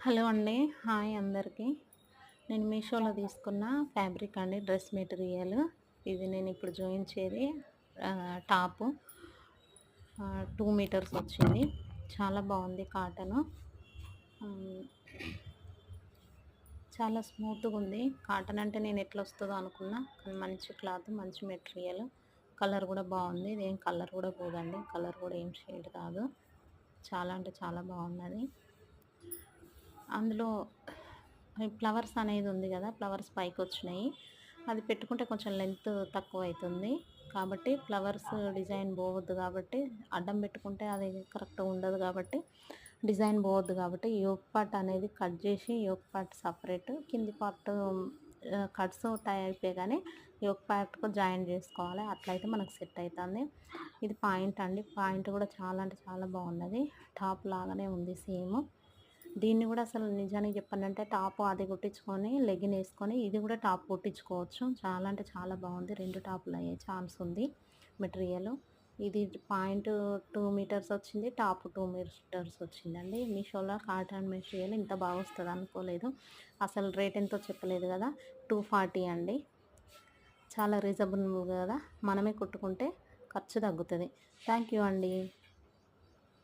Hello అండి. Hi అందరికీ. నేను మీషోలో తీసుకున్న ఫ్యాబ్రిక్ అండి, డ్రెస్ మెటీరియల్. ఇది నేను ఇప్పుడు చూయించేది టాపు. 2 మీటర్స్ వచ్చింది. చాలా బాగుంది కాటను. హ్మ్. చాలా స్మూత్‌గా ఉంది. కాటన్ అంటే నేను ఎట్లొస్తదో అనుకున్నా. కానీ మంచి క్లాత్, మంచి మెటీరియల్. కలర్ కూడా బాగుంది. ఇదేం కలర్ కూడా పోదండి. కలర్ కూడా ఏం షేడ్ కాదు. చాలా అంటే చాలా బాగున్నది. అందులో ఫ్లవర్స్ అనేది ఉంది గదా! ఫ్లవర్స్ పైకొచ్చినాయి. అది పెట్టుకుంటే కొంచెం లెంత్ తక్కువైతుంది. కాబట్టి ఫ్లవర్స్ డిజైన్ పోవద్దు గాబట్టి, అడ్డం పెట్టుకుంటే అది కరెక్ట్‌గా ఉండదు గాబట్టి, డిజైన్ పోవద్దు గాబట్టి, యోక్ పార్ట్ అనేది కట్ జేసి, యోక్ పార్ట్ సెపరేట్, కింది పార్ట్ కట్స్ టైపే గానీ, యోక్ పార్ట్‌కు జాయిన్ జేసుకోవాలి. అట్లయితే మనకు సెట్ అయితంది. ఇది పాయింట్ అండి. పాయింట్ గూడా చాలా అంటే చాలా బాగున్నది. టాప్ లాగానే ఉంది సేమ్. దీన్ని గూడా అసలు నిజానికి చెప్పాలంటే టాప్ అది కుట్టించుకొని, లెగ్గిన్ ఏసుకొని ఇది గూడా టాప్ కుట్టించుకోవచ్చు. చాలా అంటే చాలా బాగుంది. 2 టాపులయ్యే ఛాన్స్ ఉంది మెటీరియలు. ఇది పాయింట్ 2 మీటర్స్ వచ్చింది. టాప్ 2 మీటర్స్ వచ్చిందండి. మీషోలో కాటన్ మెటీరియల్ ఇంత బాగొస్తది అనుకోలేదు. అసలు రేట్ ఎంతో చెప్పలేదు గదా! 240 అండి. చాలా రీజనబుల్ గదా! మనమే కుట్టుకుంటే ఖర్చు తగ్గుతది. థ్యాంక్ యూ అండి.